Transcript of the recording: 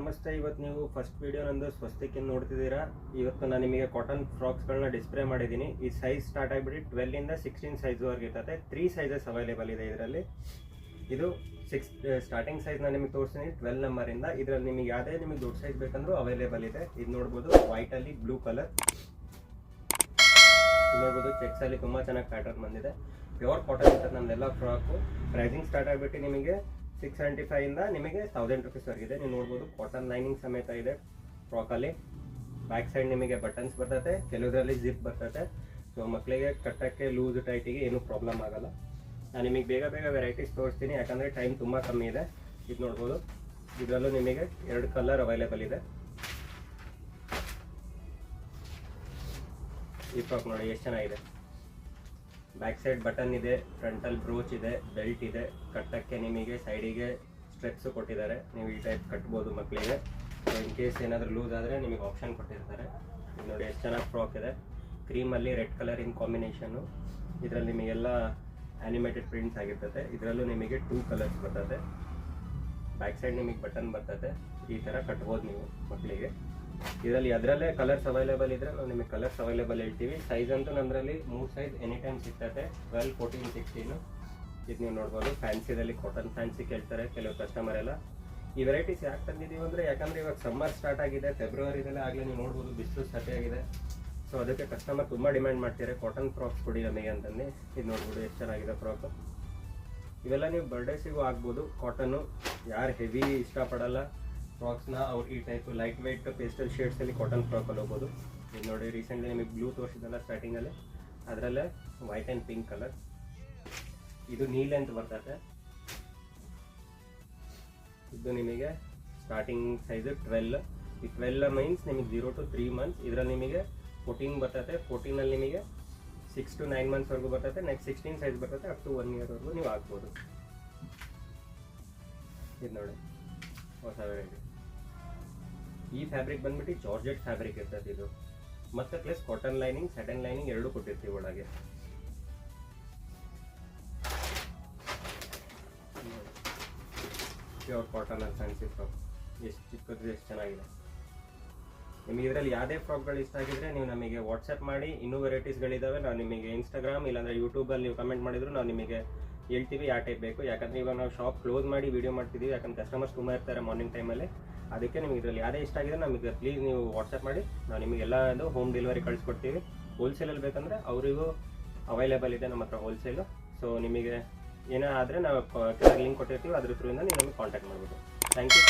ನಮಸ್ತೆ. ಇವತ್ತು ನೀವು ಫಸ್ಟ್ ವಿಡಿಯೋ ನಂದು ಸ್ವಸ್ತಿಕ್ ನೋಡ್ತಿದ್ದೀರಾ. ಇವತ್ತು ನಾನು ನಿಮಗೆ ಕಾಟನ್ ಫ್ರಾಕ್ಸ್ಗಳನ್ನ ಡಿಸ್ಪ್ಲೇ ಮಾಡಿದ್ದೀನಿ. ಈ ಸೈಜ್ ಸ್ಟಾರ್ಟ್ ಆಗಿಬಿಟ್ಟು 12 ಇಂದ 16 ಸೈಜ್ವರೆಗೆ ಇರ್ತದೆ. 3 ಸೈಜಸ್ ಅವೈಲೇಬಲ್ ಇದೆ ಇದರಲ್ಲಿ. ಇದು ಸ್ಟಾರ್ಟಿಂಗ್ ಸೈಜ್ ನಾನು ನಿಮಗೆ ತೋರಿಸ್ತೀನಿ 12 ನಂಬರಿಂದ. ಇದರಲ್ಲಿ ನಿಮಗೆ ಯಾವುದೇ ನಿಮಗೆ ದೊಡ್ಡ ಸೈಜ್ ಬೇಕಂದ್ರೂ ಅವೈಲೇಬಲ್ ಇದೆ. ಇದು ನೋಡ್ಬೋದು, ವೈಟಲ್ಲಿ ಬ್ಲೂ ಕಲರ್ ನೋಡ್ಬೋದು. ಚೆಕ್ಸಲ್ಲಿ ತುಂಬ ಚೆನ್ನಾಗಿ ಪ್ಯಾಟರ್ನ್ ಬಂದಿದೆ. ಪ್ಯೂರ್ ಕಾಟನ್ ಇರ್ತದೆ ನಮ್ದೆಲ್ಲ ಫ್ರಾಕು. ಪ್ರೈಸಿಂಗ್ ಸ್ಟಾರ್ಟ್ ಆಗಿಬಿಟ್ಟು ನಿಮಗೆ 675 ಇಂದ ನಿಮಗೆ 1000 ರೂಪೀಸ್ವರೆಗಿದೆ. ನೀವು ನೋಡ್ಬೋದು, ಕಾಟನ್ ಲೈನಿಂಗ್ ಸಮೇತ ಇದೆ ಫ್ರಾಕಲ್ಲಿ. ಬ್ಯಾಕ್ ಸೈಡ್ ನಿಮಗೆ ಬಟನ್ಸ್ ಬರ್ತದೆ, ಕೆಲವರಲ್ಲಿ ಜಿಪ್ ಬರ್ತದೆ. ಸೊ ಮಕ್ಕಳಿಗೆ ಕಟ್ಟಕ್ಕೆ ಲೂಸ್ ಟೈಟಿಗೆ ಏನೂ ಪ್ರಾಬ್ಲಮ್ ಆಗಲ್ಲ. ನಾನು ನಿಮಗೆ ಬೇಗ ವೆರೈಟೀಸ್ ತೋರಿಸ್ತೀನಿ, ಯಾಕಂದರೆ ಟೈಮ್ ತುಂಬ ಕಮ್ಮಿ ಇದೆ. ಇದು ನೋಡ್ಬೋದು, ಇದರಲ್ಲೂ ನಿಮಗೆ 2 ಕಲರ್ ಅವೈಲೇಬಲ್ ಇದೆ. ಈ ಫ್ರಾಕ್ ನೋಡಿ ಎಷ್ಟು ಚೆನ್ನಾಗಿದೆ. ಬ್ಯಾಕ್ ಸೈಡ್ ಬಟನ್ ಇದೆ, ಫ್ರಂಟಲ್ ಬ್ರೋಚ್ ಇದೆ, ಬೆಲ್ಟ್ ಇದೆ. ಕಟ್ಟಕ್ಕೆ ನಿಮಗೆ ಸೈಡಿಗೆ ಸ್ಟ್ರೆಪ್ಸು ಕೊಟ್ಟಿದ್ದಾರೆ. ನೀವು ಈ ಟೈಪ್ ಕಟ್ಬೋದು ಮಕ್ಕಳಿಗೆ. ಇನ್ ಕೇಸ್ ಏನಾದರೂ ಲೂಸ್ ಆದರೆ ನಿಮಗೆ ಆಪ್ಷನ್ ಕೊಟ್ಟಿರ್ತಾರೆ. ಇದು ನೋಡಿ ಎಷ್ಟು ಚೆನ್ನಾಗಿ ಫ್ರಾಕ್ ಇದೆ. ಕ್ರೀಮಲ್ಲಿ ರೆಡ್ ಕಲರ್ ಇನ್ ಕಾಂಬಿನೇಷನ್ನು. ಇದರಲ್ಲಿ ನಿಮಗೆಲ್ಲ ಆ್ಯನಿಮೇಟೆಡ್ ಪ್ರಿಂಟ್ಸ್ ಆಗಿರ್ತದೆ. ಇದರಲ್ಲೂ ನಿಮಗೆ 2 ಕಲರ್ಸ್ ಬರ್ತದೆ. ಬ್ಯಾಕ್ ಸೈಡ್ ನಿಮಗೆ ಬಟನ್ ಬರ್ತದೆ. ಈ ಥರ ಕಟ್ಬೋದು ನೀವು ಮಕ್ಕಳಿಗೆ. ಇದರಲ್ಲಿ ಅದರಲ್ಲೇ ಕಲರ್ಸ್ ಅವೈಲೇಬಲ್ ಇದ್ದರೆ ನಾವು ನಿಮಗೆ ಕಲರ್ಸ್ ಅವೈಲೇಬಲ್ ಹೇಳ್ತೀವಿ. ಸೈಜ್ ಅಂತೂ ನಮ್ಮದ್ರಲ್ಲಿ 3 ಸೈಜ್ ಎನಿ ಟೈಮ್ ಸಿಗ್ತದೆ, 12, 14, 16. ಇದು ನೀವು ನೋಡ್ಬೋದು. ಫ್ಯಾನ್ಸಿದಲ್ಲಿ ಕಾಟನ್ ಫ್ಯಾನ್ಸಿ ಕೇಳ್ತಾರೆ ಕೆಲವು ಕಸ್ಟಮರ್ ಎಲ್ಲ. ಈ ವೆರೈಟೀಸ್ ಯಾಕೆ ತಂದಿದ್ದೀವಿ ಅಂದರೆ, ಯಾಕಂದರೆ ಇವಾಗ ಸಮ್ಮರ್ ಸ್ಟಾರ್ಟ್ ಆಗಿದೆ. ಫೆಬ್ರವರಿದಲ್ಲೇ ಆಗಲೇ ನೀವು ನೋಡ್ಬೋದು ಬಿಸಿಲು ಸರಿಯಾಗಿದೆ. ಸೊ ಅದಕ್ಕೆ ಕಸ್ಟಮರ್ ತುಂಬ ಡಿಮ್ಯಾಂಡ್ ಮಾಡ್ತಾರೆ, ಕಾಟನ್ ಫ್ರಾಕ್ಸ್ ಕೊಡಿ ನಮಗೆ ಅಂತಂದು. ಇದು ನೋಡ್ಬೋದು ಎಷ್ಟು ಚೆನ್ನಾಗಿದೆ ಫ್ರಾಕು. ಇವೆಲ್ಲ ನೀವು ಬರ್ಡೇಸಿಗೂ ಆಗ್ಬೋದು. ಕಾಟನ್ನು ಯಾರು ಹೆವಿ ಇಷ್ಟಪಡಲ್ಲ ಫ್ರಾಕ್ಸ್ನ, ಅವ್ರು ಈ ಟೈಪ್ ಲೈಟ್ ವೆಯ್ಟ್ ಪೇಸ್ಟಲ್ ಶೇಡ್ಸಲ್ಲಿ ಕಾಟನ್ ಫ್ರಾಕಲ್ಲಿ ಹೋಗ್ಬೋದು. ಇದು ನೋಡಿ, ರೀಸೆಂಟ್ಲಿ ನಿಮಗೆ ಬ್ಲೂ ತೋರಿಸಿದಲ್ಲ ಸ್ಟಾರ್ಟಿಂಗಲ್ಲಿ, ಅದರಲ್ಲೇ ವೈಟ್ ಆ್ಯಂಡ್ ಪಿಂಕ್ ಕಲರ್. ಇದು ನೀ ಲೆಂತ್ ಬರ್ತದೆ. ಇದು ನಿಮಗೆ ಸ್ಟಾರ್ಟಿಂಗ್ ಸೈಜ್ 12. ಈ 12 ಮೀನ್ಸ್ ನಿಮಗೆ 0 to 3 months. ಇದರಲ್ಲಿ ನಿಮಗೆ 14 ಬರ್ತದೆ. 14ಅಲ್ಲಿ ನಿಮಗೆ 6 to 9 monthsವರೆಗೂ ಬರ್ತದೆ. ನೆಕ್ಸ್ಟ್ 16 ಸೈಜ್ ಬರ್ತದೆ, ಅಪ್ ಟು 1 yearವರೆಗೂ ನೀವು ಆಗ್ಬೋದು. ಇದು ನೋಡಿ ಹೊಸ ವೆರೈಟಿ. ಈ ಫ್ಯಾಬ್ರಿಕ್ ಬಂದ್ಬಿಟ್ಟು ಜಾರ್ಜೆಟ್ ಫ್ಯಾಬ್ರಿಕ್ ಇರ್ತದೆ ಇದು. ಮತ್ತೆ plus cotton lining, Satan lining ಎರಡೂ ಕೊಟ್ಟಿರ್ತೀವಿ ಒಳಗೆ. ಪ್ಯೂರ್ ಕಾಟನ್ ಅಲ್ಲಿ ಫ್ಯಾನ್ಸಿ ಫ್ರಾಕ್. ಎಷ್ಟು ಚಿಕ್ಕದು, ಎಷ್ಟು ಚೆನ್ನಾಗಿದೆ. ನಿಮಗೆ ಇದರಲ್ಲಿ ಯಾವುದೇ ಫ್ರಾಕ್ಗಳು ಇಷ್ಟ ಆಗಿದ್ರೆ ನೀವು ನಮಗೆ ವಾಟ್ಸಪ್ ಮಾಡಿ. ಇನ್ನೂ ವೆರೈಟೀಸ್ಗಳಿದ್ದಾವೆ. ನಾವು ನಿಮಗೆ ಇನ್ಸ್ಟಾಗ್ರಾಮ್ ಇಲ್ಲಾಂದರೆ ಯೂಟ್ಯೂಬಲ್ಲಿ ನೀವು ಕಮೆಂಟ್ ಮಾಡಿದ್ರು ನಾವು ನಿಮಗೆ ಹೇಳ್ತೀವಿ ಯಾವ ಟೈಪ್ ಬೇಕು. ಯಾಕಂದರೆ ಇವಾಗ ನಾವು ಶಾಪ್ ಕ್ಲೋಸ್ ಮಾಡಿ ವೀಡಿಯೋ ಮಾಡ್ತಿದ್ದೀವಿ, ಯಾಕಂದ್ರೆ ಕಸ್ಟಮರ್ಸ್ ತುಂಬ ಇರ್ತಾರೆ ಮಾರ್ನಿಂಗ್ ಟೈಮಲ್ಲಿ. ಅದಕ್ಕೆ ನಿಮಗೆ ಇದರಲ್ಲಿ ಯಾವುದೇ ಇಷ್ಟ ಆಗಿದೆ ನಮಗೆ ಪ್ಲೀಸ್ ನೀವು ವಾಟ್ಸಪ್ ಮಾಡಿ. ನಾವು ನಿಮಗೆಲ್ಲ ಅದು ಹೋಮ್ ಡೆಲಿವರಿ ಕಳಿಸ್ಕೊಡ್ತೀವಿ. ಹೋಲ್ಸೇಲಲ್ಲಿ ಬೇಕಂದರೆ ಅವರಿಗೂ ಅವೈಲೇಬಲ್ ಇದೆ ನಮ್ಮ ಹತ್ರ ಹೋಲ್ಸೇಲು. ಸೊ ನಿಮಗೆ ಏನೇ ಆದರೆ ನಾವು ಕೆಳಗೆ ಲಿಂಕ್ ಕೊಟ್ಟಿರ್ತೀವಿ, ಅದ್ರ ಥ್ರೂಯಿಂದ ನೀವು ನಮಗೆ ಕಾಂಟ್ಯಾಕ್ಟ್ ಮಾಡ್ಬೋದು. Thank you.